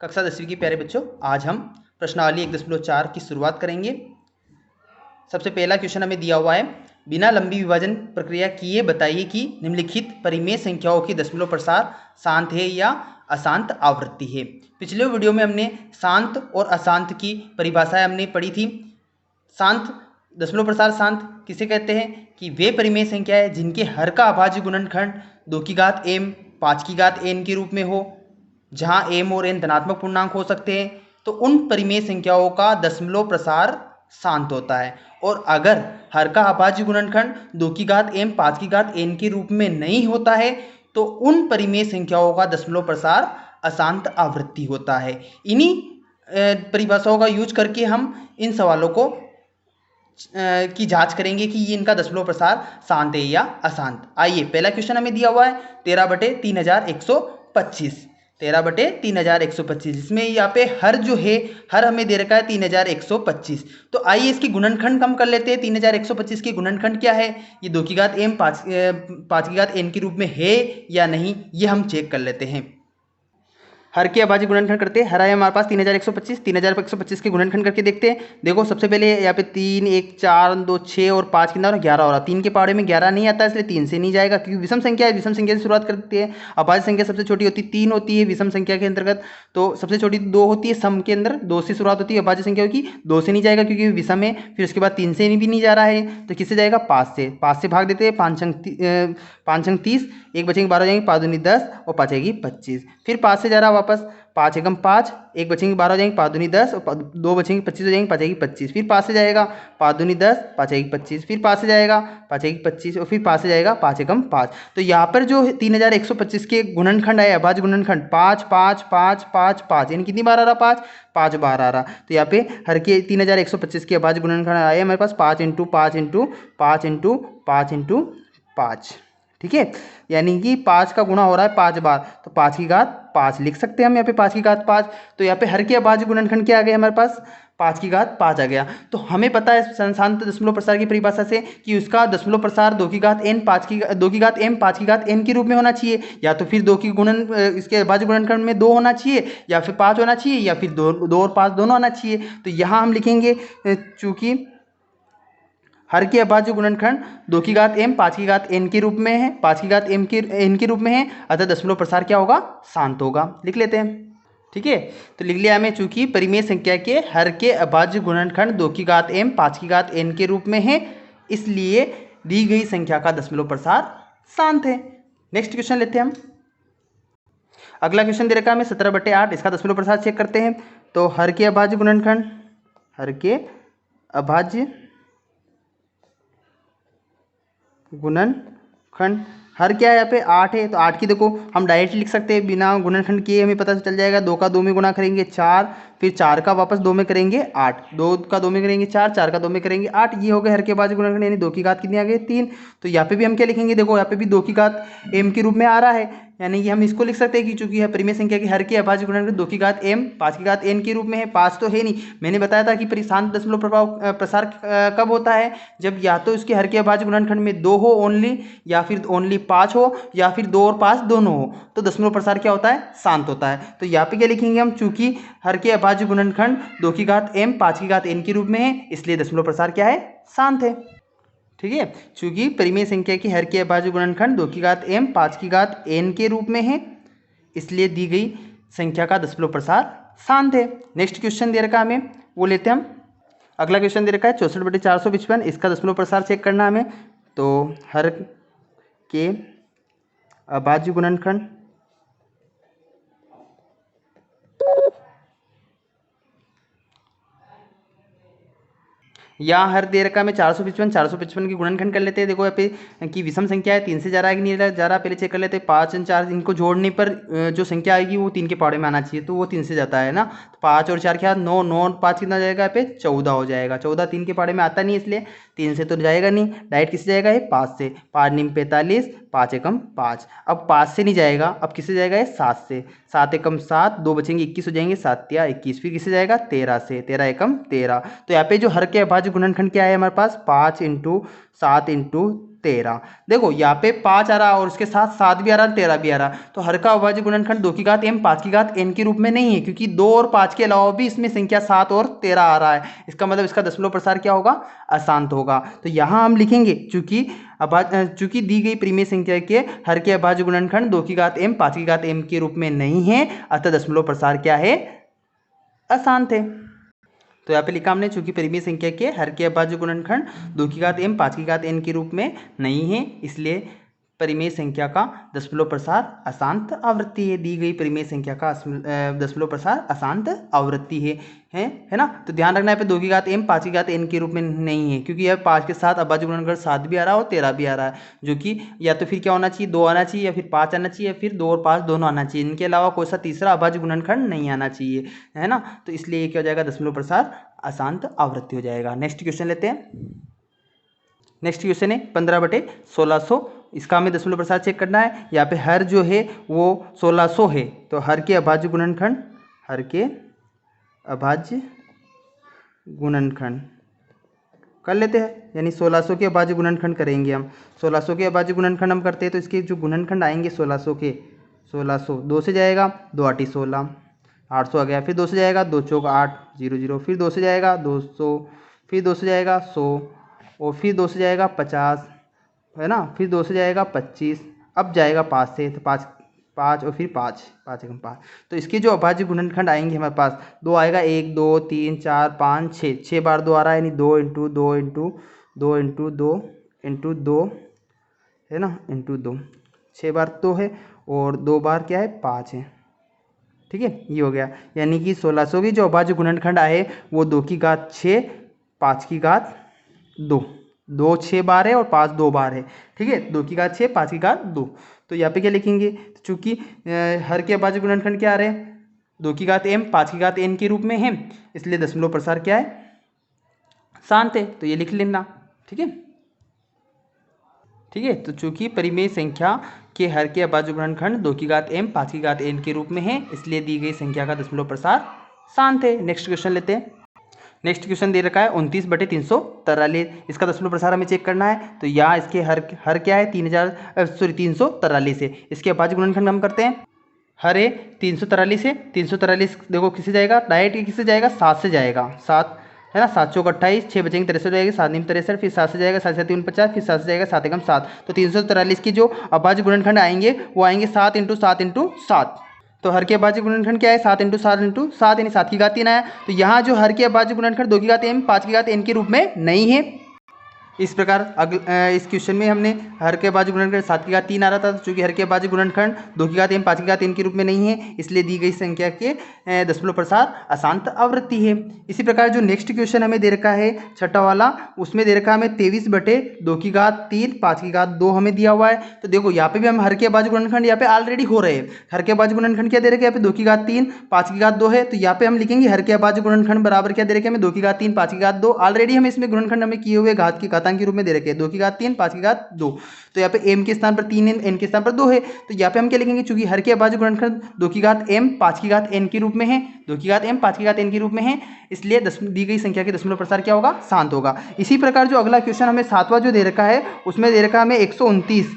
कक्षा 10वीं के प्यारे बच्चों, आज हम प्रश्नावली 1.4 की शुरुआत करेंगे। सबसे पहला क्वेश्चन हमें दिया हुआ है, बिना लंबी विभाजन प्रक्रिया किए बताइए कि निम्नलिखित परिमेय संख्याओं की दशमलव प्रसार शांत है या अशांत आवृत्ति है। पिछले वीडियो में हमने शांत और अशांत की परिभाषाएं हमने पढ़ी थी। शांत दशमलव प्रसार शांत किसे कहते हैं कि वे परिमेय संख्या है जिनके हर का अभाज्य गुणनखंड 2 की घात m 5 की घात n के रूप में हो, जहां m और n धनात्मक पूर्णांक हो सकते हैं। तो उन परिमेय संख्याओं का दशमलव प्रसार शांत होता है। और अगर हर का अभाज्य गुणनखंड 2 की घात m 5 की घात n के रूप में नहीं होता है तो उन परिमेय संख्याओं का दशमलव प्रसार अशांत आवृत्ति होता है। इन्हीं परिभाषाओं का यूज करके हम इन सवालों को की जांच करेंगे कि ये इनका दशमलव प्रसार शांत है या अशांत। आइए, पहला क्वेश्चन हमें दिया हुआ है 13/3125, 13/3125, जिसमें यहाँ पे हर जो है हर हमें दे रखा है 3125। तो आइए इसकी गुणनखंड कम कर लेते हैं। 3125 की गुणनखंड क्या है, ये 2 की घात m 5 की घात n के रूप में है या नहीं, ये हम चेक कर लेते हैं। हर के अभाज्य गुणनखंड करते हैं। हर है हमारे पास 3125, 3125 के गुणनखंड करके देखते हैं। देखो सबसे पहले यहाँ पे 3 1 4 2 6 और 5 कितना हो रहा है, 11 हो रहा है। 3 के पहाड़े में 11 नहीं आता, इसलिए 3 से नहीं जाएगा क्योंकि विषम संख्या है। विषम संख्या से शुरुआत करते हैं। अभाज्य संख्या सबसे छोटी होती है 3 होती है विषम संख्या के अंतर्गत, तो सबसे छोटी 2 होती है। सम के अंदर 2 से शुरुआत होती है। अभाज्य संख्या की 2 से नहीं जाएगा क्योंकि विषम है। फिर उसके बाद 3 से भी नहीं जा रहा है, तो किससे जाएगा, 5 से। 5 से भाग देते हैं, 5 अंक 30, एक बचेंगे 12 हो जाएंगे, 5 दूनी 10 और 5 आएगी 25। फिर 5 से जा रहा वापस, 5 एकम 5, एक बचेंगे 12 हो जाएंगे, 5 दूनी 10 और 2 बचेंगे 25 हो जाएंगे, 5 आएगी 25। फिर 5 से जाएगा, 5 दूनी 10, 5 आएगी 25। फिर 5 से जाएगा, 5 आएगी 25 और फिर 5 से जाएगा, 5 एकम 5। तो यहाँ पर जो 3125 के गुणनखंड आए, अभाज्य गुणनखंड 5 5 5 5 5, यानी कितनी बार आ रहा, 5 5 बार आ रहा। तो यहाँ पे हर के 3125 के अभाज्य गुणनखंड आए हमारे पास 5 × 5 × 5 × 5 × 5। ठीक है, यानी कि 5 का गुणा हो रहा है 5 बार, तो 5 की घात 5 लिख सकते हैं हम यहाँ पे, 5 की घात 5। तो यहाँ पे हर के अभाज्य गुणनखंड क्या आ गया हमारे पास, 5 की घात 5 आ गया। तो हमें पता है शांत दशमलव प्रसार की परिभाषा से कि उसका दशमलव प्रसार 2 की घात n 2 की घात m 5 की घात n के रूप में होना चाहिए, या तो फिर 2 की गुणन इसके अभाज्य गुणनखंड में 2 होना चाहिए, या फिर 5 होना चाहिए, या फिर 2 और 5 दोनों आना चाहिए। तो यहाँ हम लिखेंगे चूंकि हर के अभाज्य गुणनखंड 2 की घात m 5 की घात n के रूप में है, 5 की घात n के रूप में है, अतः दशमलव प्रसार क्या होगा, शांत होगा। लिख लेते हैं। ठीक है, तो लिख लिया हमें, चूंकि परिमेय संख्या के हर के अभाज्य गुणनखंड 2 की घात m 5 की घात n के रूप में है, इसलिए दी गई संख्या का दशमलव प्रसार शांत है। नेक्स्ट क्वेश्चन लेते हैं हम। अगला क्वेश्चन दे रखा है हमें 17/8, इसका दशमलव प्रसार चेक करते हैं। तो हर के अभाज्य गुणनखंड, हर के अभाज्य गुणनखंड, हर क्या है यहाँ पे 8 है, तो 8 की देखो हम डायरेक्ट लिख सकते हैं बिना गुणनखंड किए, हमें पता चल जाएगा। 2 का 2 में गुणा करेंगे 4, फिर 4 का वापस 2 में करेंगे 8, 2 का 2 में करेंगे 4, 4 का 2 में करेंगे 8, ये हो गए हर के अभाज्य गुणनखंड, यानी 2 की घात कितनी आ गई, 3। तो यहाँ पे भी हम क्या लिखेंगे, देखो यहाँ पे भी 2 की घात m के रूप में आ रहा है, यानी कि हम इसको लिख सकते हैं कि चूंकि यह परिमेय संख्या की हर के अभाज्य गुणनखंड 2 की घात m 5 की घात n के रूप में है। 5 तो है नहीं, मैंने बताया था कि शांत दशमलव प्रसार कब होता है, जब या तो इसके हर के अभाज्य गुणनखंड में 2 हो ओनली, या फिर ओनली 5 हो, या फिर 2 और 5 दोनों हो, तो दशमलव प्रसार क्या होता है, शांत होता है। तो यहाँ पे क्या लिखेंगे हम, चूंकि हर के अभाज्य गुणनखंड 2 की घात m 5 की घात n के रूप में है, इसलिए दशमलव प्रसार क्या है, शांत है। ठीक है, चूंकि परिमेय संख्या की हर के अभाज्य गुणनखंड 2 की घात m 5 की घात n के रूप में है, इसलिए दी गई संख्या का दशमलव प्रसार शांत है। नेक्स्ट क्वेश्चन दे रखा है हमें, वो लेते हैं हम। अगला क्वेश्चन दे रखा है 64/455, इसका दशमलव प्रसार चेक करना है हमें। तो हर के अभाज्य गुणनखंड, यहाँ हर दे रखा है हमें 455, 455 की गुणनखंड कर लेते हैं। देखो यहाँ पे कि विषम संख्या है, 3 से जा रहा है कि नहीं जा रहा, पहले चेक कर लेते हैं। 5 और 4 इनको जोड़ने पर जो संख्या आएगी वो 3 के पहाड़े में आना चाहिए, तो वो 3 से जाता है ना। तो 5 और 4 क्या, 9, 9 और 5 कितना जाएगा, यहाँ पे 14 हो जाएगा। 14 3 के पहाड़े में आता नहीं, इसलिए 3 से तो जाएगा नहीं, डायरेक्ट किससे जाएगा, ये 5 से। 5 निम 45, 5 एकम 5। अब 5 से नहीं जाएगा, अब किससे जाएगा, ये 7 से। 7 एकम 7, 2 बचेंगे 21 हो जाएंगे, 7 या 21। फिर किससे जाएगा, 13 से। 13 एकम 13। तो यहाँ पे जो हर के अभाज्य गुणनखंड क्या है हमारे पास, 5 × 7 × 13। देखो यहाँ पे 5 आ रहा और उसके साथ 7 भी आ रहा, 13 भी आ रहा, तो हर का अभाज्य गुणनखंड 2 की घात m 5 की घात n के रूप में नहीं है, क्योंकि 2 और 5 के अलावा भी इसमें संख्या 7 और 13 आ रहा है। इसका मतलब इसका दशमलव प्रसार क्या होगा, अशांत होगा। तो यहाँ हम लिखेंगे चूंकि दी गई परिमेय संख्या के हर के अभाज्य गुणनखंड 2 की घात m 5 की घात m के रूप में नहीं है, अतः दशमलव प्रसार क्या है, अशांत है। तो यहाँ पे लिखा हमने चूंकि परिमेय संख्या के हर के अभाज्य गुणनखंड 2 की घात m 5 की घात n के रूप में नहीं है, इसलिए परिमेय संख्या का दशमलव प्रसार अशांत आवृत्ति है। दी गई परिमेय संख्या का दशमलव प्रसार अशांत आवृत्ति है ना। तो ध्यान रखना है पे 2 की घात m 5 की घात n के रूप में नहीं है, क्योंकि यह 5 के साथ अभाज्य गुणनखंड 7 भी आ रहा है और 13 भी आ रहा है, जो कि या तो फिर क्या होना चाहिए, 2 आना चाहिए या फिर 5 आना चाहिए या फिर 2 और 5 दोनों आना चाहिए। इनके अलावा कोई सा तीसरा अभाज्य गुणनखंड नहीं आना चाहिए, है ना। तो इसलिए ये क्या हो जाएगा, दशमलव प्रसार अशांत आवृत्ति हो जाएगा। नेक्स्ट क्वेश्चन लेते हैं। नेक्स्ट क्वेश्चन है 15/1600। इसका हमें दशमलव प्रसार चेक करना है। यहाँ पे हर जो है वो 1600 है, तो हर के अभाज्य गुणनखंड, हर के अभाज्य गुणनखंड कर लेते हैं, यानी 1600 के अभाज्य गुणनखंड करेंगे हम। 1600 के अभाज्य गुणनखंड हम करते हैं तो इसके जो गुणनखंड आएंगे 1600 के, 1600 2 से जाएगा, 2 8 16, 800 आ गया, फिर 2 से जाएगा, 2 चौक 8 0 0, फिर 2 से जाएगा 200, फिर 2 से जाएगा 100, और फिर 2 से जाएगा 50, है ना, फिर 2 से जाएगा 25, अब जाएगा 5 से, तो 5 5 और फिर 5 5 एकम 5। तो इसके जो अभाज्य गुणनखंड आएंगे हमारे पास, 2 आएगा, 1 2 3 4 5 6, 6 बार 2 आ रहा है, यानी 2 इंटू 2 इंटू 2 इंटू 2 इंटू 2, है ना, इंटू 2, 6 बार 2 है और 2 बार क्या है, 5 है। ठीक है, ये हो गया, यानी कि 1600 की जो अभाज्य गुणनखंड आए वो 2 की घात 6 5 की घात 2, 2 6 बार है और 5 2 बार है। ठीक है, 2 की घात 6 5 की घात 2। तो यहाँ पे क्या लिखेंगे, चूंकि हर के अभाज्य गुणनखंड क्या आ रहे हैं, 2 की घात m 5 की घात n के रूप में है, इसलिए दशमलव प्रसार क्या है, शांत है। तो ये लिख लेना। ठीक है, ठीक है। तो चूंकि परिमेय संख्या के हर के अभाज्य गुणनखंड 2 की घात m 5 की घात n के रूप में है, इसलिए दी गई संख्या का दशमलव प्रसार शांत है। नेक्स्ट क्वेश्चन लेते हैं। नेक्स्ट क्वेश्चन दे रखा है 29/343। इसका दशमलव प्रसार हमें चेक करना है। तो यहाँ इसके हर क्या है, 343 है। इसके अभाज्य गुणनखंड हम करते हैं, हर है 343 है, 343 देखो किससे जाएगा, डायरेक्ट किससे जाएगा, 7 से जाएगा, 7 है ना, 7 चौक 28, 6 बचेंगे 63 जाएगी, 7 नीम 63, फिर 7 से जाएगा, 7 7 49, फिर 7 से जाएगा 7 एकम 7। तो 343 की जो अभाज्य गुणनखंड आएंगे वो आएंगे 7 × 7 × 7। तो हर के अभाज्य गुणनखंड क्या है, 7 × 7 × 7, यानी 7 की घात 3 आया। तो यहाँ जो हर के अभाज्य गुणनखंड 2 की घात m 5 की घात n के रूप में नहीं है। इस प्रकार इस क्वेश्चन में हमने हर के अभाज्य गुणनखंड 7 की घात 3 आ रहा था, चूंकि हर के अभाज्य गुणनखंड 2 की घात m 5 की घात n के रूप में नहीं है, इसलिए दी गई संख्या के दशमलव प्रसार अशांत आवृत्ति है। इसी प्रकार जो नेक्स्ट क्वेश्चन हमें दे रखा है छठा वाला, उसमें दे रखा है हमें 23/2 की घात 3 5 की घात 2 हमें दिया हुआ है। तो देखो यहाँ पे भी हम हर के अभाज्य गुणनखंड यहाँ पे ऑलरेडी हो रहे हैं। हर के अभाज्य गुणनखंड क्या दे रखे हैं, यहाँ पे 2 की घात 3 5 की घात 2 है। तो यहाँ पे हम लिखेंगे हर के अभाज्य गुणनखंड बराबर क्या दे रखे हैं, हमें 2 की घात 3 5 की घात 2। ऑलरेडी हम इसमें गुणनखंड हमें किए हुए घात की घातांक के रूप में दे रखे हैं, 2 की घात 3 5 की घात 2। तो यहाँ पे m के स्थान पर 3 n के स्थान पर 2 है। तो यहाँ पे हम क्या लिखेंगे, चूंकि हर के अभाज्य गुणनखंड 2 की घात m 5 की घात n के रूप में है, 2 की घात m 5 की घात n के रूप में है, इसलिए दी गई संख्या के दशमलव प्रसार क्या होगा, शांत होगा। इसी प्रकार जो अगला क्वेश्चन हमें 7वां जो दे रखा है, उसमें दे रखा है हमें 129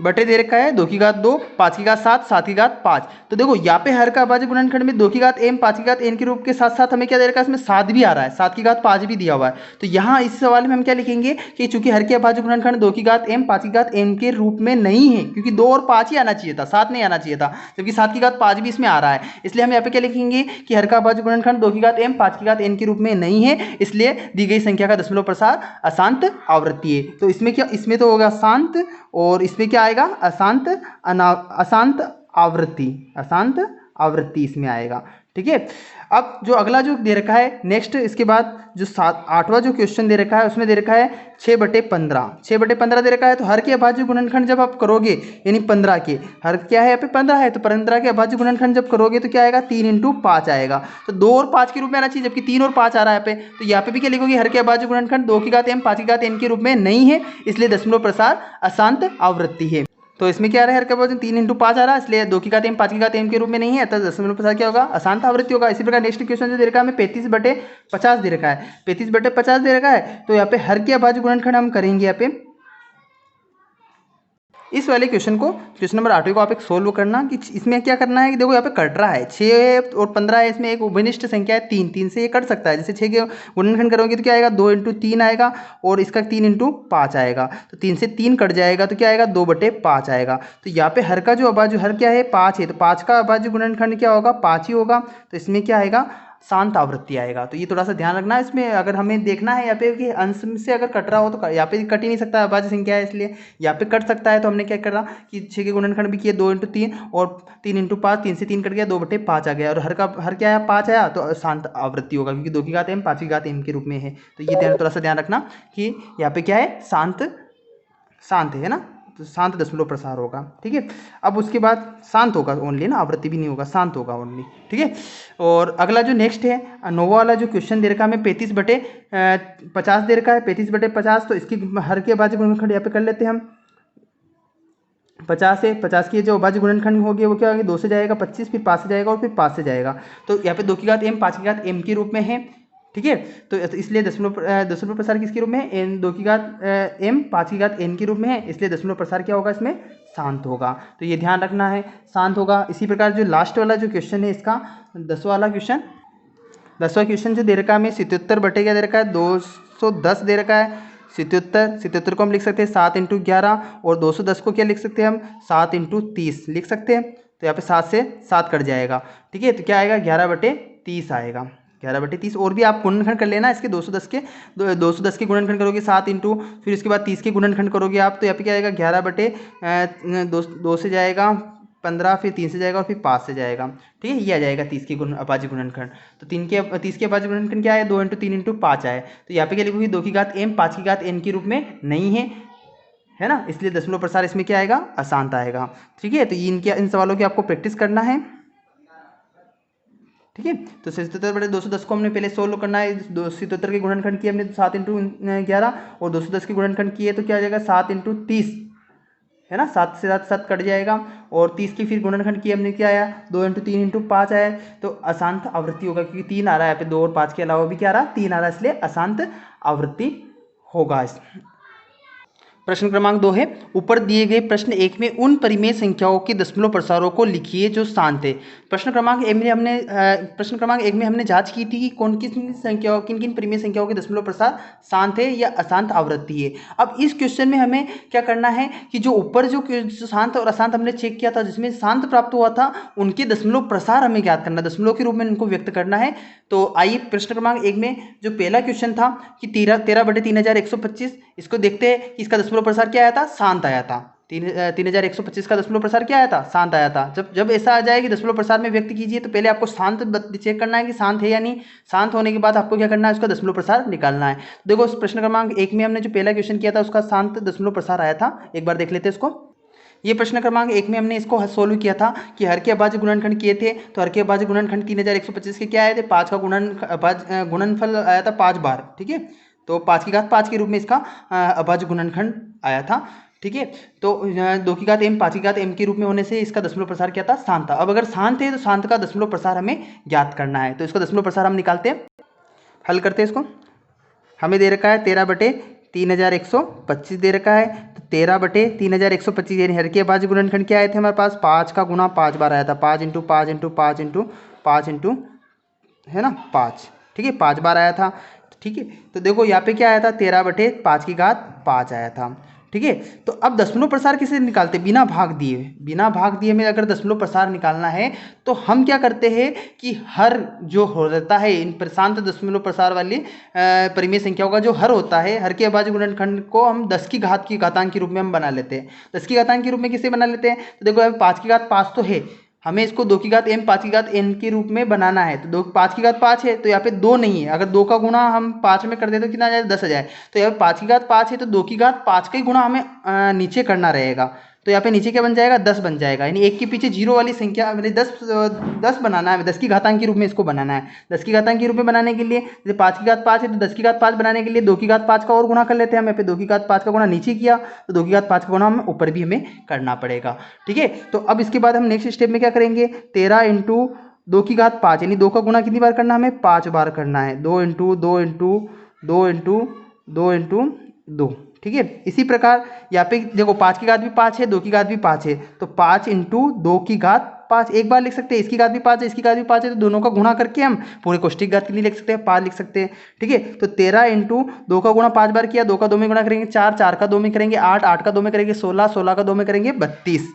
बटे दे रखा है 2 की घात 2 5 की घात 7 7 की घात 5। तो देखो यहाँ पे हर का अभाज्य गुणनखंड में 2 की घात m 5 की घात n के रूप के साथ साथ हमें क्या दे रखा है, इसमें 7 भी आ रहा है, 7 की घात 5 भी दिया हुआ है। तो यहाँ इस सवाल में हम क्या लिखेंगे कि चूंकि हर के अभाज्य गुणनखंड 2 की घात m 5 की घात n के रूप में नहीं है, क्योंकि 2 और 5 ही आना चाहिए था, 7 नहीं आना चाहिए था, जबकि 7 की घात 5 भी इसमें आ रहा है। इसलिए हम यहाँ पे क्या लिखेंगे कि हर का अभाज्य गुणनखंड 2 की घात m 5 की घात n के रूप में नहीं है, इसलिए दी गई संख्या का दशमलव प्रसार अशांत आवृत्ति है। तो इसमें क्या, इसमें तो होगा शांत, और इसमें क्या आएगा, अशांत अशांत आवृत्ति, अशांत आवृत्ति इसमें आएगा। ठीक है, अब जो अगला जो दे रखा है नेक्स्ट, इसके बाद जो 8वां जो क्वेश्चन दे रखा है, उसमें दे रखा है 6/15 6/15 दे रखा है। तो हर के अभाज्य गुणनखंड जब आप करोगे, यानी 15 के हर क्या है यहाँ पे 15 है, तो 15 के अभाज्य गुणनखंड जब करोगे तो क्या आएगा, 3 × 5 आएगा। तो 2 और 5 के रूप में आना चाहिए, जबकि 3 और 5 आ रहा है यहाँ पे। तो यहाँ पे भी क्या लिखोगे, हर के अभाज्य गुणनखंड 2 की घात m 5 की घात n के रूप में नहीं है, इसलिए दशमलव प्रसार अशांत आवृत्ति है। तो इसमें क्या आ रहा है, हर का वजन 3 × 5 आ रहा है, इसलिए 2 की घात m 5 की घात m के रूप में नहीं है, तो दशमलव प्रसार क्या होगा, अशांत आवृत्ति होगा। इसी प्रकार नेक्स्ट क्वेश्चन जो दे रखा है हमें 35/50 दे रखा है, 35/50 दे रखा है, तो यहाँ पे हर के अभाज्य गुणनखंड हम करेंगे यहाँ पे इस वाले क्वेश्चन को, क्वेश्चन नंबर 8 को आप एक सोल्व करना कि इसमें क्या करना है कि देखो यहाँ पे कट रहा है 6 और 15 है, इसमें एक उभयनिष्ठ संख्या है 3, 3 से ये कट सकता है। जैसे 6 के गुणनखंड करोगे तो क्या आएगा, 2 × 3 आएगा और इसका 3 × 5 आएगा, तो 3 से 3 कट जाएगा तो क्या आएगा, 2/5 आएगा। तो यहाँ पे हर का जो अभाज्य हर क्या है, 5 है, तो 5 का अभाज्य गुणनखंड क्या होगा, 5 ही होगा, तो इसमें क्या आएगा, शांत आवृत्ति आएगा। तो ये थोड़ा सा ध्यान रखना है इसमें, अगर हमें देखना है यहाँ पे कि अंश से अगर कट रहा हो तो यहाँ पे कट ही नहीं सकता, अभाज्य संख्या है इसलिए यहाँ पे कट सकता है। तो हमने क्या करा कि 6 के गुणनखंड भी किए 2 × 3 और 3 × 5, 3 से 3 कट गया, 2/5 आ गया, और हर क्या आया, 5 आया, तो शांत आवृत्ति होगा क्योंकि 2 की घात m 5 की घात m के रूप में है। तो ये थोड़ा सा ध्यान रखना कि यहाँ पे क्या है, शांत है ना, तो शांत दशमलव प्रसार होगा। ठीक है, अब उसके बाद शांत होगा ओनली ना, आवृत्ति भी नहीं होगा, शांत होगा ओनली। ठीक है, और अगला जो नेक्स्ट है नोवा वाला जो क्वेश्चन दे रखा है हमें 35/50 दे रखा है, 35/50, तो इसकी हर के अभाज्य गुणनखंड यहाँ पे कर लेते हैं हम। 50 है, 50 की जो अभाज्य गुणनखंड हो गया वो क्या होगा, 2 से जाएगा 25, फिर 5 से जाएगा और फिर 5 से जाएगा, तो यहाँ पे 2 की घात m 5 की घात m के रूप में है। ठीक है, तो इसलिए दशमलव प्रसार किसके रूप में है, n 2 की घात m 5 की घात n के रूप में है, इसलिए दशमलव प्रसार क्या होगा, इसमें शांत होगा। तो ये ध्यान रखना है, शांत होगा। इसी प्रकार जो लास्ट वाला जो क्वेश्चन है इसका 10वां वाला क्वेश्चन, 10वां क्वेश्चन जो दे रखा है हमें 77 बटे क्या दे रखा है, 210 दे रखा है। 77 को हम लिख सकते हैं 7 × 11 और 210 को क्या लिख सकते हैं हम, 7 × 30 लिख सकते हैं। तो यहाँ पे 7 से 7 कट जाएगा। ठीक है, तो क्या आएगा, 11/30 आएगा, 11/30। और भी आप गुणनखंड कर लेना इसके, 210 के गुणनखंड करोगे 7 × फिर उसके बाद 30 के गुणनखंड करोगे आप, तो यहाँ पे क्या आएगा, 11/2 से जाएगा 15, फिर 3 से जाएगा और फिर 5 से जाएगा। ठीक है, ये आ जाएगा 30 के अभाज्य गुणनखंड। तो 30 के अभाज्य गुणनखंड क्या है, 2 × 3 × 5 आए, तो यहाँ पे क्या लिखोगे, 2 की घात m 5 की घात n के रूप में नहीं है ना, इसलिए दशमलव प्रसार इसमें क्या आएगा, अशांत आएगा। ठीक है, तो इन सवालों की आपको प्रैक्टिस करना है। ठीक है, तो 77/210 को हमने पहले सोल्व करना है। 77 के गुणनखंड किए हमने 7 × 11 और 210 के गुणनखंड किए तो क्या आ जाएगा, 7 × 30 है ना, 7 से 7 कट जाएगा, और 30 की फिर गुणनखंड किए हमने, क्या आया, 2 × 3 × 5 आया, तो अशांत आवृत्ति होगा क्योंकि 3 आ रहा है यहाँ पे, 2 और 5 के अलावा भी क्या आ रहा है, 3 आ रहा है, इसलिए अशांत आवृत्ति होगा। प्रश्न क्रमांक 2 है, ऊपर दिए गए प्रश्न 1 में उन परिमेय संख्याओं के दशमलव प्रसारों को लिखिए जो शांत है। प्रश्न क्रमांक 1 में हमने जांच की थी कि किन किन परिमेय संख्याओं के दशमलव प्रसार शांत है या अशांत आवृत्ति है। अब इस क्वेश्चन में हमें क्या करना है कि जो ऊपर जो शांत और अशांत हमने चेक किया था, जिसमें शांत प्राप्त हुआ था, उनके दशमलव प्रसार हमें ज्ञात करना, दशमलव के रूप में इनको व्यक्त करना है। तो आइए प्रश्न क्रमांक 1 में जो पहला क्वेश्चन था कि 13/3125, इसको देखते हैं कि इसका दशमलव प्रसार क्या आया था, शांत आया था। 3125 का दशमलव प्रसार क्या आया था, शांत आया था। जब ऐसा आ जाए कि दशमलव प्रसार में व्यक्त कीजिए, तो पहले आपको शांत चेक करना है कि शांत है या नहीं। शांत होने के बाद आपको क्या करना है, उसका दशमलव प्रसार निकालना है। देखो प्रश्न क्रमांक 1 में हमने जो पहला क्वेश्चन किया था उसका शांत दशमलव प्रसार आया था, एक बार देख लेते हैं इसको। ये प्रश्न क्रमांक 1 में हमने इसको सोल्व किया था कि हर के अभाज्य गुणनखंड किए थे, तो हर के अभाज्य गुणनखंड 3125 के क्या आए थे, 5 का गुणनफल आया था 5 बार। ठीक है, तो 5 की घात 5 के रूप में इसका अभाज्य गुणनखंड आया था। ठीक है, तो 2 की घात m 5 की घात m के रूप में होने से इसका दशमलव प्रसार क्या था, शांत था। अब अगर शांत है तो शांत का दशमलव प्रसार हमें ज्ञात करना है, तो इसका दशमलव प्रसार हम निकालते हैं, हल करते हैं इसको। हमें दे रखा है 13/3125 दे रखा है, तो 13/3125 यानी हर के अभाज्य गुणनखंड क्या आए थे हमारे पास, 5 का गुणा 5 बार आया था, 5 × 5 × 5 × 5 × है ना 5। ठीक है, 5 बार आया था। ठीक है, तो देखो यहाँ पे क्या आया था, 13/5 की घात 5 आया था। ठीक है, तो अब दशमलव प्रसार किसे निकालते, बिना भाग दिए में अगर दशमलव प्रसार निकालना है तो हम क्या करते हैं कि हर जो हो रहता है इन शांत दशमलव प्रसार वाली परिमेय संख्याओं का जो हर होता है, हर के अभाज्य गुणनखंड को हम 10 की घात की घातांक के रूप में हम बना लेते हैं। 10 की घातांक के रूप में किसे बना लेते हैं, तो देखो 5 की घात 5 तो है, हमें इसको 2 की घात m 5 की घात n के रूप में बनाना है। तो 5 की घात 5 है, तो यहाँ पे 2 नहीं है, अगर 2 का गुणा हम 5 में कर देते तो कितना आ जाए, 10 आ जाए। तो यहाँ पे 5 की घात 5 है, तो 2 की घात 5 का ही गुणा हमें नीचे करना रहेगा। तो यहाँ पे नीचे क्या बन जाएगा 10 बन जाएगा, यानी एक के पीछे जीरो वाली संख्या मतलब 10 बनाना है, 10 की घातांक के रूप में इसको बनाना है। 10 की घातांक के रूप में बनाने के लिए जैसे 5 की घात 5 है तो 10 की घात 5 बनाने के लिए 2 की घात 5 का और गुणा कर लेते हैं हम। यहाँ पे 2 की घात 5 का गुणा नीचे किया तो 2 की घात 5 का गुणा हमें ऊपर भी हमें करना पड़ेगा। ठीक है, तो अब इसके बाद हम नेक्स्ट स्टेप में क्या करेंगे, 13 इंटू 2 की घात 5 यानी 2 का गुणा कितनी बार करना है हमें 5 बार करना है, 2 इंटू 2 इंटू 2 इंटू 2 इंटू 2। ठीक है, इसी प्रकार यहाँ पे देखो 5 की घात भी 5 है, 2 की घात भी 5 है, तो 5 इंटू 2 की घात 5 एक बार लिख सकते हैं, इसकी घात भी 5 है इसकी घात भी 5 है, तो दोनों का गुणा करके हम पूरे कोष्ठक घात के लिए लिख सकते हैं 5 लिख सकते हैं। ठीक है, तो 13 इंटू 2 का गुणा 5 बार किया, 2 का 2 में गुणा करेंगे 4, 4 का 2 में करेंगे 8, 8 का 2 में करेंगे 16, 16 का 2 में करेंगे 32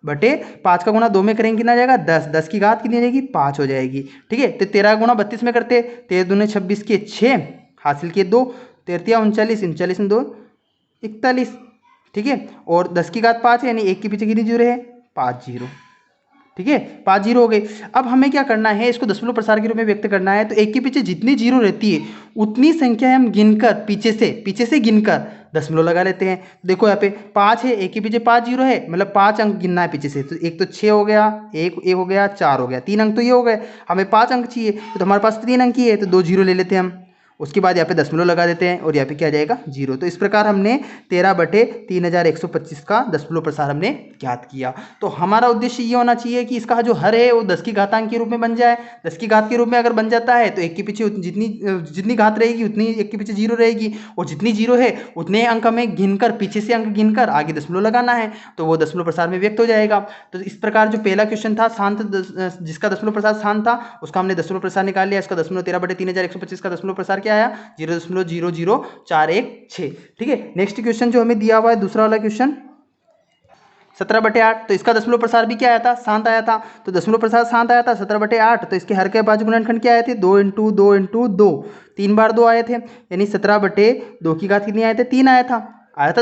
बटे 5 का गुणा 2 में करेंगे कितना जाएगा 10, 10 की घात कितनी हो जाएगी 5 हो जाएगी। ठीक है, तो 13 का गुणा 32 में करते, 13 दूने 26 के 6 हासिल किए 2, 13 39, 39 में 2 41। ठीक है, और 10 की घात 5 है यानी 1 के पीछे कितनी जीरो है 5 जीरो। ठीक है, 5 जीरो हो गए। अब हमें क्या करना है, इसको दशमलव प्रसार के रूप में व्यक्त करना है, तो 1 के पीछे जितनी जीरो रहती है उतनी संख्या हम गिनकर पीछे से गिनकर दशमलव लगा लेते हैं। देखो यहाँ पे 5 है, 1 के पीछे 5 जीरो है, मतलब 5 अंक गिनना है पीछे से, तो एक तो 6 हो गया, एक हो गया 4 हो गया, 3 अंक तो ये हो गए, हमें 5 अंक चाहिए तो हमारे पास 3 अंक ही है तो 2 जीरो ले लेते हैं हम, उसके बाद यहाँ पे दशमलव लगा देते हैं और यहाँ पे क्या आ जाएगा जीरो। तो इस प्रकार हमने 13 बटे 3125 का दशमलव प्रसार हमने ज्ञात किया। तो हमारा उद्देश्य ये होना चाहिए कि इसका जो हर है वो 10 की घातांक के रूप में बन जाए। 10 की घात के रूप में अगर बन जाता है तो एक के पीछे जितनी घात रहेगी उतनी एक के पीछे जीरो रहेगी, और जितनी जीरो है उतने अंक हमें गिनकर पीछे से अंक गिनकर आगे दशमलव लगाना है, तो वो दशमलव प्रसार में व्यक्त हो जाएगा। तो इस प्रकार जो पहला क्वेश्चन था शांत जिसका दशमलव प्रसार शांत था उसका हमने दशमलव प्रसार निकाल लिया। इसका दशमलव 13 बटे 3125 का दशमलव प्रसार क्या आया 0.00416। ठीक है, नेक्स्ट क्वेश्चन जो हमें दिया हुआ है दूसरा वाला क्वेश्चन 17 बटे 8, तो इसका दशमलव प्रसार भी क्या आया था शांत आया था, तो दशमलव प्रसार शांत आया था 17 बटे 8, तो इसके हर के बाजू गुणनखंड क्या आए थे 2 इंटू 2 इंटू 2, 3 बार 2 आए थे, यानी 17 बटे 2 की घात कितनी आए थे 3 आया था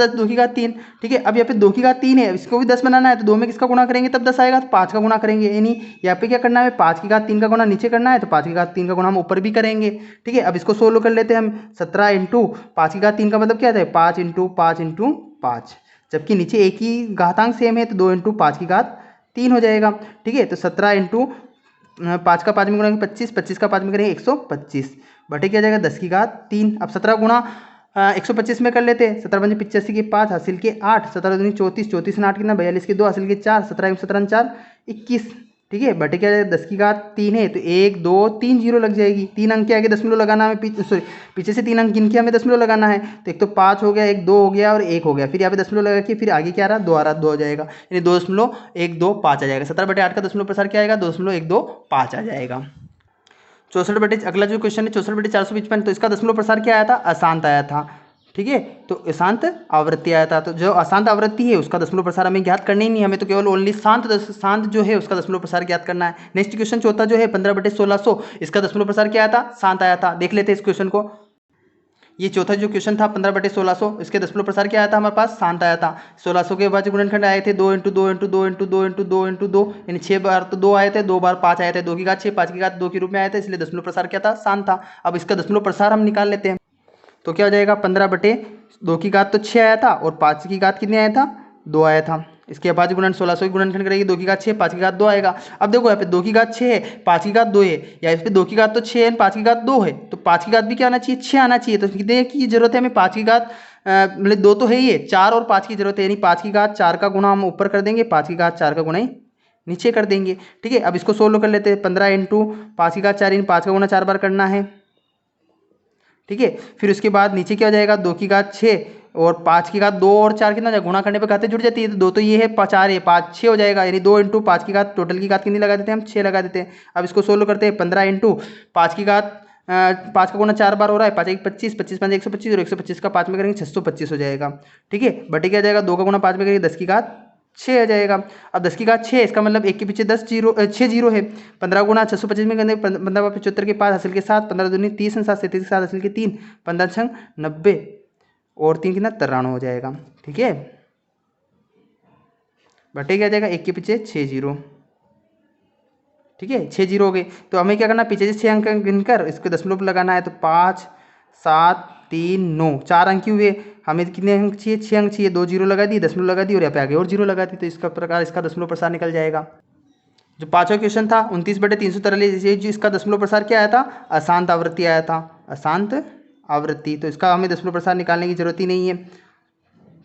2 की घात 3। ठीक है, अब यहाँ पे 2 की घात 3 है, इसको भी 10 बनाना है, तो 2 में किसका गुणा करेंगे तब 10 आएगा, तो 5 का गुणा करेंगे, यानी यहाँ पे क्या करना है 5 की घात 3 का गुणा नीचे करना है, तो 5 की घात 3 का गुणा हम ऊपर भी करेंगे। ठीक है, अब इसको सोल्व कर लेते हैं हम, 17 इंटू 5 की घात 3 का मतलब क्या था 5 इंटू 5 इंटू 5, जबकि नीचे एक ही घातांक सेम है तो 2 इंटू 5 की घात 3 हो जाएगा। ठीक है, तो 17 इंटू 5 का 5 में गुणा 25, 25 का 5 में करेंगे 125 बटे क्या जाएगा 10 की घात 3। अब 17 गुणा 125 में कर लेते हैं, 17 पंजे 85 के 5 हासिल के 8, 17 दूनी 34, 34 में 8 कितना 42 के 2 हासिल के 4, 17 17 4 21। ठीक है, बटे क्या जाएगा 10 की घात 3 है तो 1 2 3 जीरो लग जाएगी, 3 अंक के आगे दशमलव लगाना है, पीछे से 3 अंक गिन के हमें दशमलव लगाना है, तो एक तो 5 हो गया, एक 2 हो गया और 1 हो गया, फिर यहाँ पे दशमलव लगा के फिर आगे क्या रहा 2 आ रहा 2 हो जाएगा, यानी 2.125 आ जाएगा। 17 बटे 8 का दशमलव प्रसार क्या आएगा 2.125 आ जाएगा। 64 बटे अगला जो क्वेश्चन है 64 बटे 455, तो इसका दशमलव प्रसार क्या आया था अशांत आया था। ठीक है, तो अशांत आवृत्ति आया था, तो जो अशांत आवृत्ति है उसका दशमलव प्रसार हमें ज्ञात करना ही नहीं, हमें तो केवल ओनली शांत जो है उसका दशमलव प्रसार ज्ञात करना है। नेक्स्ट क्वेश्चन चौथा जो है 15 बटे 1600, इसका दशमलव प्रसार क्या आया था शांत आया था। देख लेते हैं इस क्वेश्चन को, ये चौथा जो क्वेश्चन था 15 बटे 1600, इसके दशमलव प्रसार क्या आया था हमारे पास शांत आया था। 1600 के बाद गुणनखंड आए थे 2 into 2 into 2 into 2 into 2 into 2, यानी 6 बार तो 2 आए थे, 2 बार 5 आए थे, 2 की घात 6, 5 की घात 2 के रूप में आए थे, इसलिए दशमलव प्रसार क्या था शांत था। अब इसका दशमलव प्रसार हम निकाल लेते हैं, तो क्या हो जाएगा 15 बटे 2 की घात तो 6 आया था और 5 की घात कितने आया था 2 आया था, इसके बाद गुणन 1600 की गुणनखंड करेगी 2 की घात 6, 5 की घात 2 आएगा। अब देखो यहाँ पे 2 की घात 6 है, 5 की घात 2 है, या इस पे 2 की घात तो 6 है, 5 की घात 2 है, तो 5 की घात भी क्या आना चाहिए 6 आना चाहिए, तो कितने की जरूरत है हमें 5 की घात मतलब 2 तो है ही है, 4 और 5 की जरूरत है, यानी 5 की घात 4 का गुणा हम ऊपर कर देंगे, 5 की घात 4 का गुणा ही नीचे कर देंगे। ठीक है, अब इसको सोल्व कर लेते हैं, 15 इंटू 5 की घात 4 इन 5 का गुणा 4 बार करना है। ठीक है, फिर उसके बाद नीचे क्या हो जाएगा 2 की घात 6 और 5 की घात 2 और 4 कितना गुणा करने पे घातें जुड़ जाती है, तो 2 तो ये है 4 है 5 6 हो जाएगा, यानी 2 इंटू 5 की घात टोटल की घात कितनी लगा देते हैं हम 6 लगा देते हैं। अब इसको सोल्व करते हैं, 15 इंटू 5 की घात 5 का गुणा 4 बार हो रहा है, 5 1 25, 25 5 125 और 125 का 5 में करेंगे 625 हो जाएगा। ठीक है, बटे क्या जाएगा 2 का गुणा 5 में करेंगे 10 की घात 6 आ जाएगा। अब 10 की घात 6 इसका मतलब एक के पीछे 6 जीरो है, 15 गुणा 625 में करेंगे 15 75 के 5 हासिल के 7, 15 दूनी 30 7 37 के 7 हासिल के 3, 15 छंग 90 और 3 कितना 93 हो जाएगा। ठीक है, बटे क्या जाएगा एक के पीछे 6 जीरो। ठीक है, 6 जीरो हो गए, तो हमें क्या करना पीछे से 6 अंक गिनकर इसको दशमलव लगाना है, तो 5 7 3 9 4 अंक हुए। हमें कितने अंक चाहिए? 6 अंक चाहिए। 2 जीरो लगा दिए, दशमलव लगा दी और यहाँ पे आगे और जीरो लगा दी, तो इसका प्रकार इसका दशमलव प्रसार निकल जाएगा। जो पांचवा क्वेश्चन था 29/343, जो इसका दशमलव प्रसार क्या आया था? अशांत आवृत्ति आया था, अशांत आवृत्ति। तो इसका हमें दशमलव प्रसार निकालने की जरूरत ही नहीं है,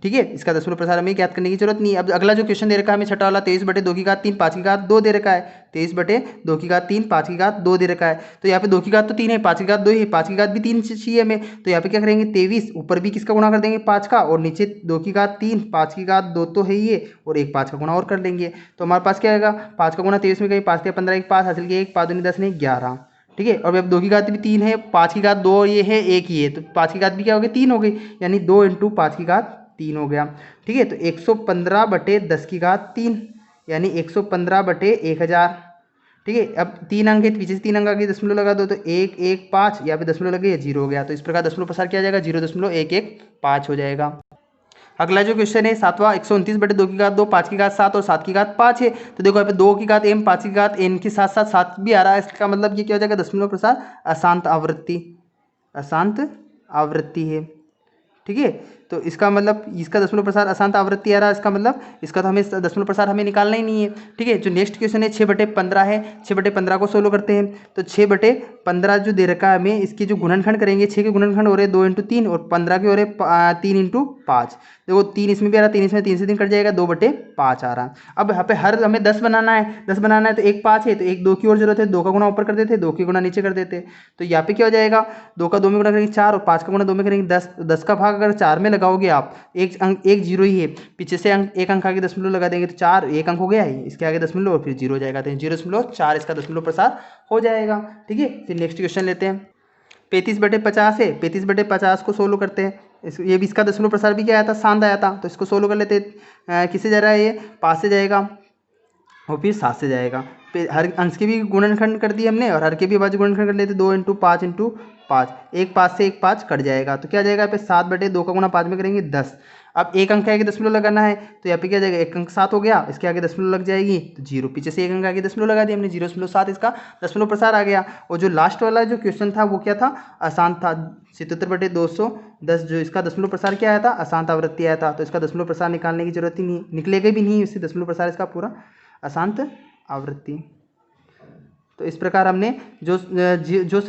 ठीक है। इसका दशमलव प्रसार हमें ज्ञात करने की जरूरत नहीं है। अब अगला जो क्वेश्चन दे रखा है हमें छठा वाला, 23/2 5 की घात 2 दे रखा है। 23/2 5 की घात 2 दे रखा है। तो यहाँ पे 2 की घात तो 3 है, 5 की घात 2 है, 5 की घात भी 3 चाहिए हमें। तो यहाँ पे क्या करेंगे? 23 ऊपर भी किसका गुणा कर देंगे? 5 का, और नीचे 2 की घात 3 5 की घात 2 तो है ये, और एक 5 का गुणा और कर लेंगे। तो हमारे पास क्या आएगा? 5 का गुणा 23 में कहीं 5 15 एक 5 हासिल किया, 1 5 दूनी 10 नहीं 11, ठीक है। और अब 2 की घात भी 3 है, 5 की घात 2 ये है, 1 ही है, तो 5 की घात भी क्या हो गई? 3 हो गई, यानी 2 × 5 की घात 3 हो गया, ठीक है। तो 115/10 की घात 3 यानी 115/1000, ठीक है। अब 3 अंक है, पीछे से 3 अंक आगे दशमलव लगा दो, तो 1 1 5, यहाँ पे दशमलव लगे, 0 हो गया। तो इस प्रकार दशमलव प्रसार किया जाएगा, 0.115 हो जाएगा। अगला जो क्वेश्चन है सातवां, 129/2 की घात 2 5 की घात 7 और 7 की घात 5 है। तो देखो यहाँ पे 2 की घात m 5 की घात n के साथ साथ 7 भी आ रहा है, इसका मतलब ये क्या हो जाएगा? दशमलव प्रसार अशांत आवृत्ति, अशांत आवृत्ति है, ठीक है। तो इसका मतलब इसका दशमलव प्रसार अशांत आवृत्ति आ रहा है, इसका मतलब इसका तो हमें दशमलव प्रसार हमें निकालना ही नहीं है, ठीक है। जो नेक्स्ट क्वेश्चन है 6/15 है, 6/15 को सोल्व करते हैं। तो 6/15 जो दे रखा है हमें, इसके जो गुणनखंड करेंगे, 6 के गुणनखंड हो रहे हैं 2 × 3 और 15 के हो रहे 3 × 5। देखो 3 इसमें भी आ रहा है, 3 इसमें, 3 से 3 कट जाएगा, 2/5 आ रहा है। अब यहाँ पे हर हमें 10 बनाना है, 10 बनाना है, तो एक 5 है, तो एक 2 की और जरूरत है, 2 का गुणा ऊपर कर देते, 2 की गुणा नीचे कर देते। तो यहाँ पे क्या हो जाएगा? 2 का 2 में गुणा करेंगे 4 और 5 का गुणा 2 में करेंगे 10। 10 का भाग अगर 4 में लगाओगे आप, एक अंक एक जीरो ही है, पीछे से अंक एक अंक आगे दशमलव लगा देंगे, तो 4 एक अंक हो गया है, इसके आगे दशमलव और फिर 0 हो जाएगा, तो 0.4 इसका दशमलव प्रसार हो जाएगा, ठीक है। फिर नेक्स्ट क्वेश्चन लेते हैं। 35/50 है, 35/50 को सोल्व करते हैं। ये भी इसका दशमलव प्रसार भी क्या आया था? शांत आया था, तो इसको सोल्व कर लेते हैं। किससे जा रहा है? ये 5 से जाएगा और फिर 7 से जाएगा। हर अंश के भी गुणनखंड कर दिए हमने और हर के भी अभाज्य गुणनखंड कर लेते, 2 × 5 × 5, एक 5 से एक 5 कट जाएगा, तो क्या जाएगा? यहाँ पे 7/2 का गुणा 5 में करेंगे 10। अब एक अंक आगे दशमलव लगाना है, तो यहाँ पे क्या जाएगा? एक अंक 7 हो गया, इसके आगे दशमलव लग जाएगी तो 0, पीछे से एक अंक आगे दशमलव लगा दिया हमने, 0.7 इसका दशमलव प्रसार आ गया। और जो लास्ट वाला जो क्वेश्चन था वो क्या था? अशांत था। 77/210 जो इसका दशमलव प्रसार क्या आया था? अशांत आवृत्ति आया था, तो इसका दशमलव प्रसार निकालने की जरूरत ही नहीं, निकलेगा भी नहीं, इससे दशमलव प्रसार इसका पूरा अशांत आवृत्ति। तो इस प्रकार हमने जो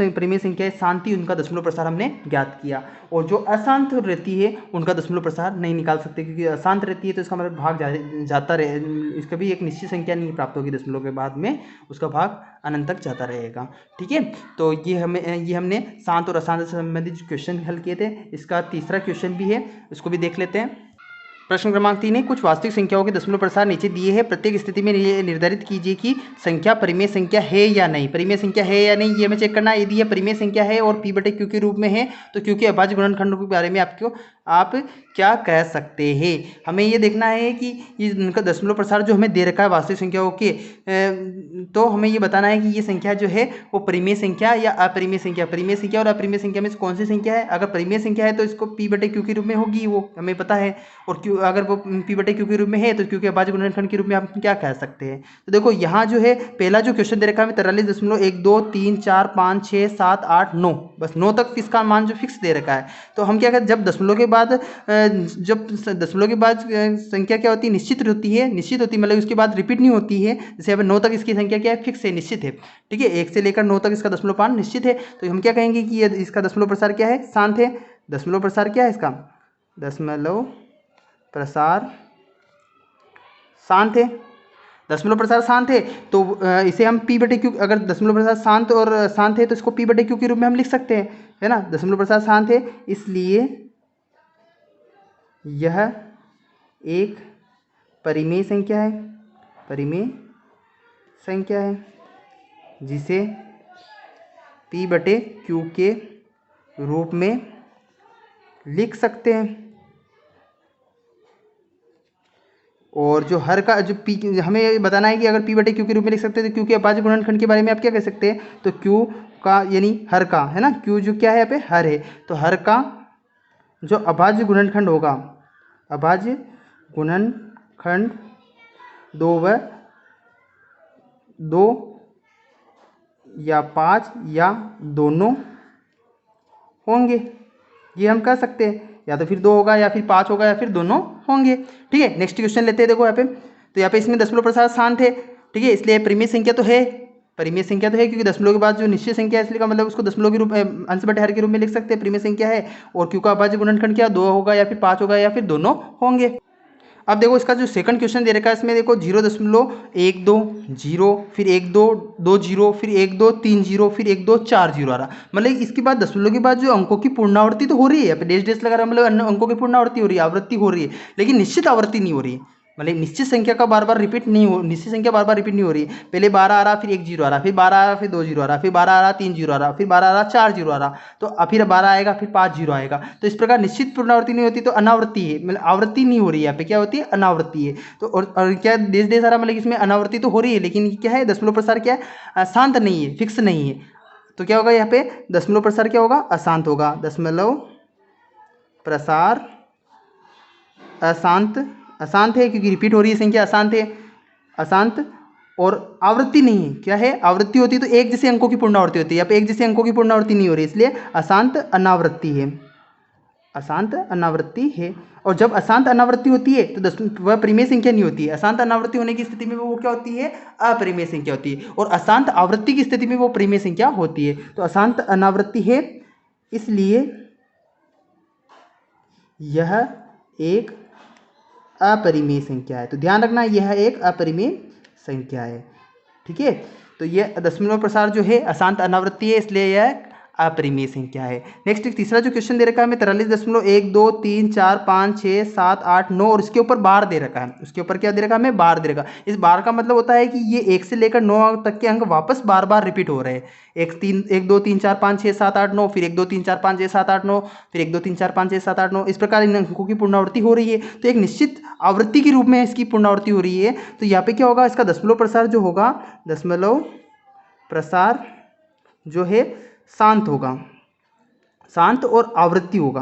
परिमेय संख्या शांति उनका दशमलव प्रसार हमने ज्ञात किया, और जो अशांत रहती है उनका दशमलव प्रसार नहीं निकाल सकते, क्योंकि अशांत रहती है तो इसका मतलब भाग जाता रहे, इसका भी एक निश्चित संख्या नहीं प्राप्त होगी दशमलव के बाद में, उसका भाग अनंत तक जाता रहेगा, ठीक है। तो ये हमने शांत और अशांत से संबंधित जो क्वेश्चन हल किए थे। इसका तीसरा क्वेश्चन भी है, इसको भी देख लेते हैं। प्रश्न क्रमांक 3 है, कुछ वास्तविक संख्याओं के दशमलव प्रसार नीचे दिए हैं, प्रत्येक स्थिति में निर्धारित कीजिए कि संख्या परिमेय संख्या है या नहीं। परिमेय संख्या है या नहीं ये हमें चेक करना है। यदि यह परिमेय संख्या है और p/q के रूप में है, तो q के अभाज्य गुणनखंडों के बारे में आप क्या कह सकते हैं? हमें ये देखना है कि ये उनका दशमलव प्रसार जो हमें दे रखा है वास्तविक संख्याओं के, तो हमें ये बताना है कि ये संख्या जो है वो परिमेय संख्या या अपरिमेय संख्या। परिमेय संख्या और अपरिमेय संख्या में से कौन सी संख्या है? अगर परिमेय संख्या है तो इसको p/q के रूप में होगी, वो हमें पता है। और q अगर वो p/q के रूप में है तो q के अभाज्य गुणनखंड के रूप में आप क्या कह सकते हैं? तो देखो यहाँ जो है पहला जो क्वेश्चन दे रखा है 43.123456789, बस 9 तक इसका मान जो फिक्स दे रखा है। तो हम क्या करते, जब दशमलव के बाद संख्या क्या होती है? निश्चित होती है, निश्चित होती है मतलब उसके बाद रिपीट नहीं होती है। जैसे यहाँ पे 9 तक इसकी संख्या क्या है? फिक्स है, निश्चित है, ठीक है। 1 से लेकर 9 तक इसका दशमलव मान निश्चित है, तो हम क्या कहेंगे कि ये इसका दशमलव प्रसार क्या है? शांत है। दशमलव प्रसार क्या है इसका? दशमलव प्रसार शांत है। दशमलव प्रसार शांत है, तो इसे हम p/q, अगर दशमलव प्रसार शांत है तो इसको p/q के रूप में हम लिख सकते हैं, है ना। दशमलव प्रसार शांत है, इसलिए यह एक परिमेय संख्या है, परिमेय संख्या है जिसे p/q के रूप में लिख सकते हैं। और जो हर का जो p, हमें ये बताना है कि अगर p/q के रूप में लिख सकते हैं तो q के अभाज्य गुणनखंड के बारे में आप क्या कह सकते हैं? तो q का यानी हर का, है ना, q जो क्या है यहाँ पे? हर है, तो हर का जो अभाज्य गुणनखंड होगा, अभाज्य गुणनखंड 2 या 5 या दोनों होंगे, ये हम कह सकते हैं, या तो फिर 2 होगा या फिर 5 होगा या फिर दोनों होंगे। ठीक है, नेक्स्ट क्वेश्चन लेते हैं। देखो यहाँ पे, तो यहाँ पे इसमें दशमलव प्रसार शांत है। ठीक है, इसलिए परिमेय संख्या तो है, परिमेय संख्या तो है, क्योंकि दशमलव के बाद जो निश्चित संख्या है इसलिए का मतलब उसको दशमलव के रूप में अंश बटे हर के रूप में लिख सकते हैं, परिमेय संख्या है। और क्यू का अभाज्य गुणनखंड क्या 2 होगा या फिर 5 होगा या फिर दोनों होंगे। अब देखो इसका जो सेकंड क्वेश्चन दे रखा है इसमें देखो 0.12 0 फिर 1 2 2 0 फिर 1 2 3 0 फिर 1 2 4 0 आ रहा, मतलब इसके बाद दशमलव के बाद जो अंकों की पूर्णावृत्ति तो हो रही है, डेश डेश लगा रहा है, मतलब अंकों की पूर्णावृत्ति हो रही है, आवृत्ति हो रही है, लेकिन निश्चित आवृत्ति नहीं हो रही है। मतलब निश्चित संख्या का बार बार रिपीट नहीं हो, निश्चित संख्या बार बार रिपीट नहीं हो रही है। पहले 12 आ रहा, फिर 1 0 आ रहा, फिर 12 आ रहा, फिर 2 0 आ रहा, फिर 12 आ रहा, 3 0 आ रहा, फिर 12 आ रहा, 4 0 आ रहा, तो फिर 12 आएगा, फिर 5 0 आएगा। तो इस प्रकार निश्चित पुनरावृत्ति नहीं होती तो अनावृत्ति है, मतलब आवृत्ति नहीं हो रही है, यहाँ पे क्या होती है, अनावृत्ति है। तो और क्या देश देश आ रहा, मतलब इसमें अनावृत्ति तो हो रही है, लेकिन क्या है, दशमलव प्रसार क्या है, शांत नहीं है, फिक्स नहीं है। तो क्या होगा यहाँ पे, दशमलव प्रसार क्या होगा, अशांत होगा। दशमलव प्रसार अशांत, अशांत है क्योंकि रिपीट हो रही है संख्या, अशांत है, अशांत। और आवृत्ति नहीं है, क्या है, आवृत्ति होती तो एक जैसे अंकों की पूर्णावृत्ति होती है, यहाँ पे एक जैसे अंकों की पूर्णावृत्ति नहीं हो रही, इसलिए अशांत अनावृत्ति है, अशांत अनावृत्ति है। और जब अशांत अनावृत्ति होती है तो वह परिमेय संख्या नहीं होती है। अशांत अनावृत्ति होने की स्थिति में वो क्या होती है, अपरिमेय संख्या होती है, और अशांत आवृत्ति की स्थिति में वो परिमेय संख्या होती है। तो अशांत अनावृत्ति है, इसलिए यह एक अपरिमेय संख्या है। तो ध्यान रखना यह एक अपरिमेय संख्या है। ठीक है, तो यह दशमलव प्रसार जो है अशांत अनावृत्ति है, इसलिए यह अपरिमेय संख्या है। नेक्स्ट तीसरा जो क्वेश्चन दे रखा है हमें 43.1 2 3 4 5 6 7 8 9 और इसके ऊपर बार दे रखा है। उसके ऊपर क्या दे रखा है हमें, बार दे रखा है। इस बार का मतलब होता है कि ये 1 से लेकर 9 तक के अंक वापस बार बार रिपीट हो रहे हैं। 1 2 3 4 5 6 7 8 9, फिर 1 2 3 4 5 6 7 8 9, फिर 1 2 3 4 5 6 7 8 9, इस प्रकार इन अंकों की पुनरावृत्ति हो रही है। तो एक निश्चित आवृत्ति के रूप में इसकी पुनरावृत्ति हो रही है। तो यहाँ पे क्या होगा, इसका दशमलव प्रसार जो होगा, दशमलव प्रसार जो है शांत होगा, शांत और आवृत्ति होगा,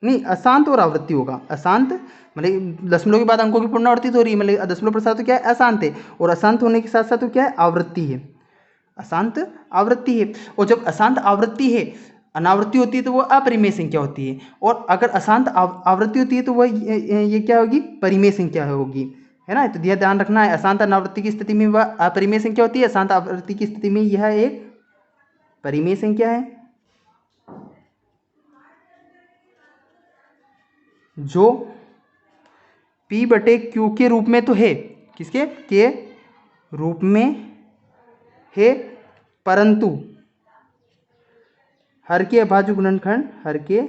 नहीं अशांत और आवृत्ति होगा। अशांत मतलब दशमलव के बाद अंकों की पुनरावृत्ति तो हो रही है, मतलब दशमलव प्रसार तो क्या है, अशांत है, और अशांत होने के साथ साथ तो क्या है, आवृत्ति है, अशांत आवृत्ति है। और जब अशांत आवृत्ति है, अनावृत्ति होती है तो वह अपरिमेय संख्या होती है, और अगर अशांत आवृत्ति होती है तो वह ये क्या होगी, परिमेय संख्या होगी, है ना। तो ध्यान रखना है, अशांत अनावृत्ति की स्थिति में वह अपरिमेय संख्या होती है, अशांत आवृत्ति की स्थिति में यह एक परिमेय संख्या है। जो P बटे Q के रूप में तो है, किसके के रूप में है, परंतु हर के अभाज्य गुणनखंड, हर के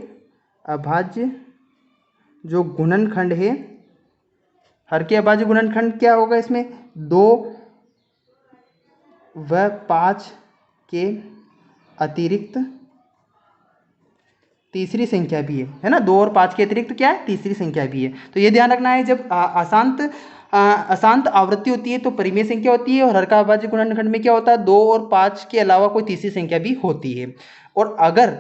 अभाज्य जो गुणनखंड है, हर के अभाज्य गुणनखंड क्या होगा इसमें, 2 व 5 के अतिरिक्त तीसरी संख्या भी है ना, 2 और 5 के अतिरिक्त क्या है, तीसरी संख्या भी है। तो ये ध्यान रखना है, जब अशांत आवृत्ति होती है तो परिमेय संख्या होती है, और हर का अभाज्य गुणनखंड में क्या होता है, 2 और 5 के अलावा कोई तीसरी संख्या भी होती है। और अगर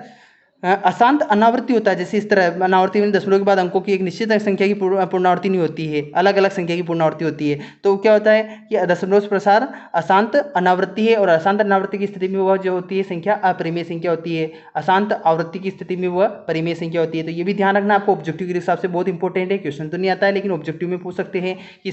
अशांत अनावृत्ति होता है, जैसे इस तरह अनावृत्ति में दशमलव के बाद अंकों की एक निश्चित संख्या की पूर्णावृत्ति नहीं होती है, अलग अलग संख्या की पूर्णावृत्ति होती है, तो क्या होता है कि दशमलव प्रसार अशांत अनावृत्ति है, और अशांत अनावृत्ति की स्थिति में वह जो होती है संख्या अपरिमेय संख्या होती है, अशांत आवृत्ति की स्थिति में वह परिमेय संख्या होती है। तो ये भी ध्यान रखना, आपको ऑब्जेक्टिव के हिसाब से बहुत इंपॉर्टेंट है, क्वेश्चन तो नहीं आता है लेकिन ऑब्जेक्टिव में पूछ सकते हैं कि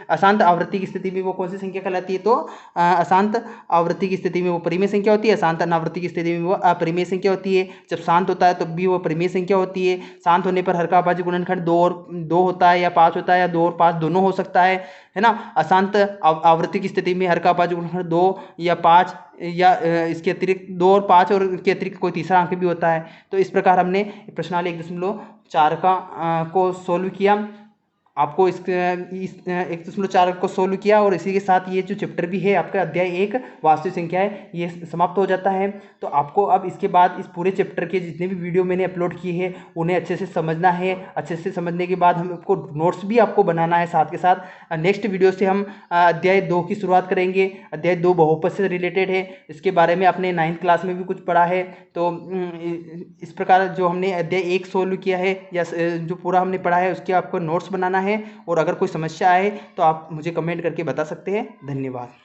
अशांत आवृत्ति की स्थिति में वो कौन सी संख्या कहलाती है, तो अशांत आवृत्ति की स्थिति में वो परिमेय संख्या होती है, अशांत अनावृत्ति की स्थिति में वो अपरिमेय संख्या होती है। जब शांत होता है तो भी वो परिमेय संख्या होती है। शांत होने पर हर का अभाज्य गुणनखंड 2 होता है, या 5 होता है, या 2 और 5 दोनों हो सकता है ना। अशांत आवृत्ति की स्थिति में हर का अभाज्य गुणनखंड 2 या 5 या इसके अतिरिक्त 2 और 5 और के अतिरिक्त कोई तीसरा अंक भी होता है। तो इस प्रकार हमने प्रश्नावली 1.4 को सोल्व किया, आपको इस 1.4 को सोल्व किया, और इसी के साथ ये जो चैप्टर भी है आपका अध्याय 1 वास्तविक संख्या है, ये समाप्त हो जाता है। तो आपको अब इसके बाद इस पूरे चैप्टर के जितने भी वीडियो मैंने अपलोड किए हैं उन्हें अच्छे से समझना है। अच्छे से समझने के बाद हमको नोट्स भी आपको बनाना है साथ के साथ। नेक्स्ट वीडियो से हम अध्याय 2 की शुरुआत करेंगे। अध्याय 2 बहुपद से रिलेटेड है, इसके बारे में आपने 9th क्लास में भी कुछ पढ़ा है। तो इस प्रकार जो हमने अध्याय 1 सोल्व किया है, या जो पूरा हमने पढ़ा है उसके आपको नोट्स बनाना है, और अगर कोई समस्या आए तो आप मुझे कमेंट करके बता सकते हैं। धन्यवाद।